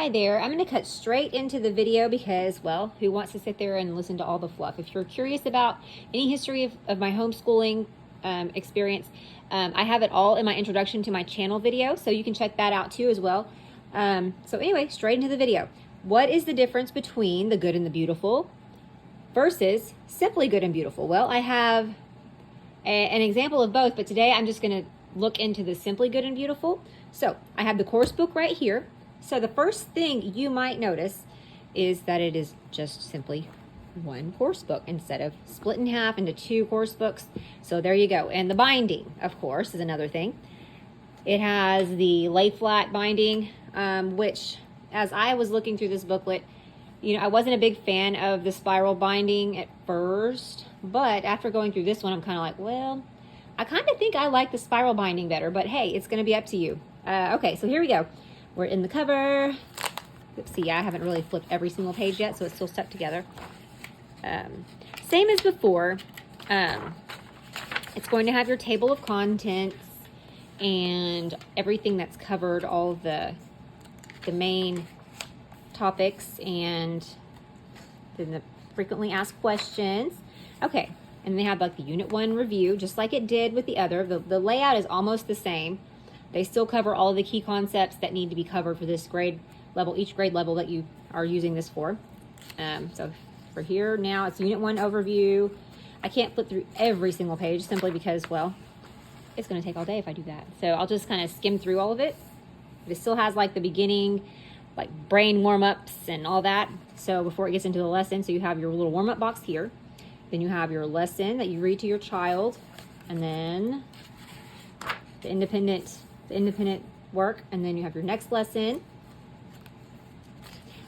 Hi there. I'm going to cut straight into the video because, well, who wants to sit there and listen to all the fluff? If you're curious about any history of my homeschooling experience, I have it all in my introduction to my channel video, so you can check that out too as well. So anyway, straight into the video. What is the difference between the good and the beautiful versus simply good and beautiful? Well, I have an example of both, but today I'm just going to look into the simply good and beautiful. So I have the course book right here. So the first thing you might notice is that it is just simply one course book instead of split in half into two course books. So there you go. And the binding, of course, is another thing. It has the lay flat binding, which as I was looking through this booklet, you know, I wasn't a big fan of the spiral binding at first, but after going through this one, I'm kind of like, well, I kind of think I like the spiral binding better, but hey, it's going to be up to you. Okay, so here we go. We're in the cover. See, I haven't really flipped every single page yet, so it's still stuck together. Same as before. It's going to have your table of contents and everything that's covered, all the main topics, and then the frequently asked questions. Okay, and they have like the Unit 1 review, just like it did with the other. The layout is almost the same. They still cover all of the key concepts that need to be covered for this grade level, each grade level that you are using this for. So for here now, it's Unit 1 overview. I can't flip through every single page simply because, well, it's going to take all day if I do that. So I'll just kind of skim through all of it. It still has like the beginning, like brain warm-ups and all that. So before it gets into the lesson, so you have your little warm-up box here. Then you have your lesson that you read to your child, and then the independent work, and then you have your next lesson.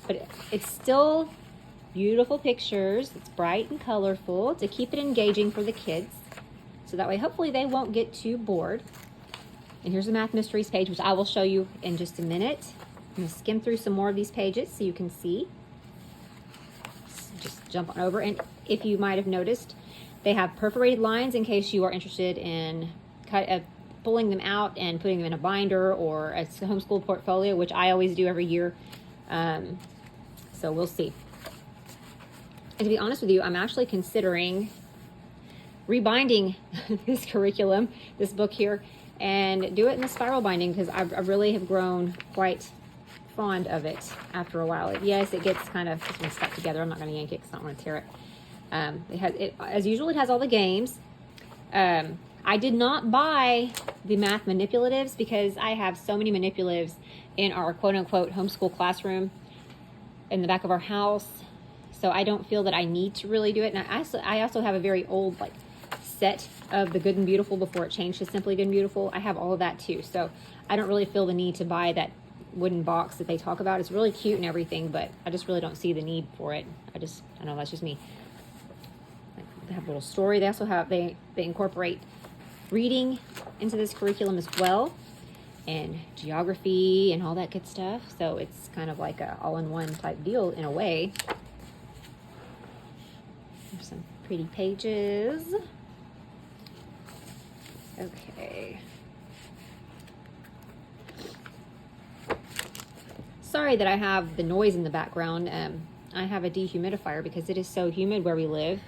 But it's still beautiful pictures. It's bright and colorful to keep it engaging for the kids, so that way hopefully they won't get too bored. And here's the Math Mysteries page, which I will show you in just a minute. I'm going to skim through some more of these pages so you can see. Just jump on over, and if you might have noticed, they have perforated lines in case you are interested in pulling them out and putting them in a binder or a homeschool portfolio, which I always do every year. So we'll see. And to be honest with you, I'm actually considering rebinding this curriculum, this book here, and do it in the spiral binding because I really have grown quite fond of it after a while. Yes, it gets kind of stuck together. I'm not going to yank it because I don't want to tear it. As usual, it has all the games. I did not buy the math manipulatives because I have so many manipulatives in our quote-unquote homeschool classroom in the back of our house, so I don't feel that I need to really do it. And I also have a very old like set of the Good and Beautiful before it changed to Simply Good and Beautiful. I have all of that too, so I don't really feel the need to buy that wooden box that they talk about. It's really cute and everything, but I just really don't see the need for it. I know that's just me. They have a little story. They also have, they incorporate reading into this curriculum as well, and geography and all that good stuff. So it's kind of like a all-in-one type deal in a way. There's some pretty pages. Okay. Sorry that I have the noise in the background. I have a dehumidifier because it is so humid where we live,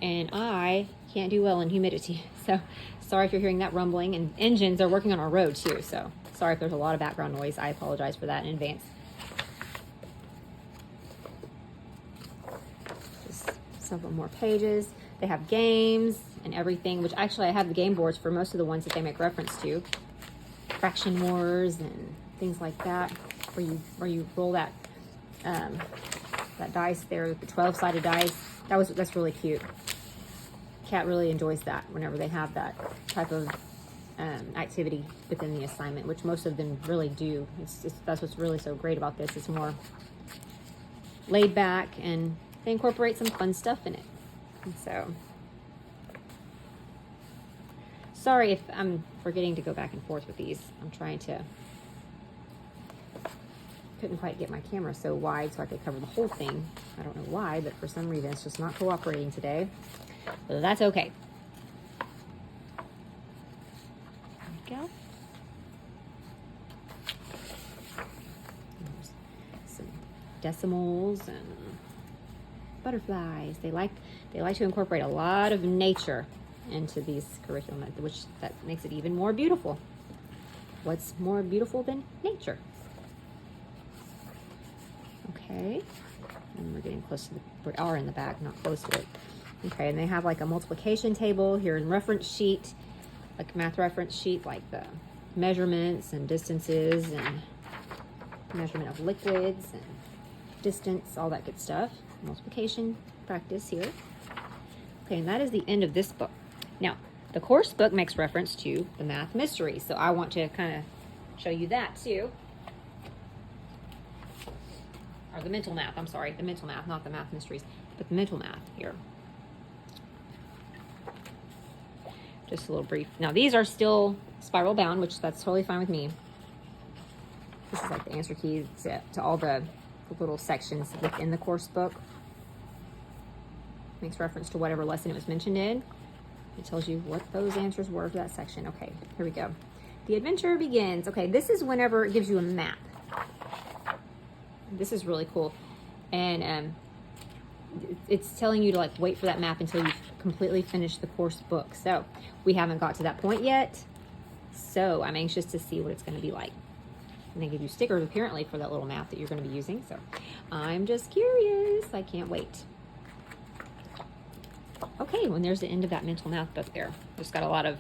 and I can't do well in humidity. So sorry if you're hearing that rumbling, and engines are working on our road too. So sorry if there's a lot of background noise. I apologize for that in advance. Just several more pages. They have games and everything, which actually I have the game boards for most of the ones that they make reference to. Fraction wars and things like that, where you roll that that dice there, the 12-sided dice. That's really cute. Kat really enjoys that whenever they have that type of activity within the assignment, which most of them really do. That's what's really so great about this. It's more laid back, and they incorporate some fun stuff in it. And so, sorry if I'm forgetting to go back and forth with these. I'm trying to, couldn't quite get my camera so wide so I could cover the whole thing. I don't know why, but for some reason it's just not cooperating today. But that's okay. There we go. decimals and butterflies. They like to incorporate a lot of nature into these curriculum, which that makes it even more beautiful. What's more beautiful than nature? Okay, and we're getting close to we are in the back, not close to it. Okay, and they have like a multiplication table here in reference sheet, like math reference sheet, like the measurements and distances and measurement of liquids and distance, all that good stuff. Multiplication practice here. Okay, and that is the end of this book. Now, the course book makes reference to the math mysteries, so I want to kind of show you that too. Or the mental math, I'm sorry, the mental math, not the math mysteries, but the mental math here. Just a little brief. Now, these are still spiral bound, which that's totally fine with me. This is like the answer keys to all the little sections within the course book. Makes reference to whatever lesson it was mentioned in. It tells you what those answers were to that section. Okay, here we go. The adventure begins. Okay, this is whenever it gives you a map. This is really cool. And it's telling you to like wait for that map until you've completely finished the course book. So we haven't got to that point yet. So I'm anxious to see what it's going to be like. And they give you stickers apparently for that little map that you're going to be using. So I'm just curious. I can't wait. Okay, well, there's the end of that mental math book there. Just got a lot of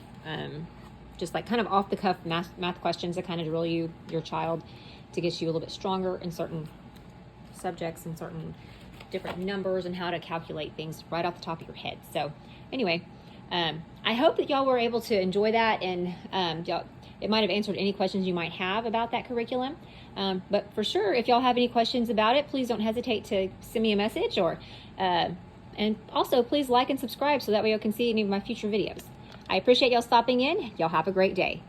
just like kind of off the cuff math questions that kind of drill your child to get you a little bit stronger in certain subjects and certain different numbers and how to calculate things right off the top of your head. So anyway, I hope that y'all were able to enjoy that, and it might have answered any questions you might have about that curriculum. But for sure, if y'all have any questions about it, please don't hesitate to send me a message, or and also please like and subscribe so that way you can see any of my future videos. I appreciate y'all stopping in. Y'all have a great day.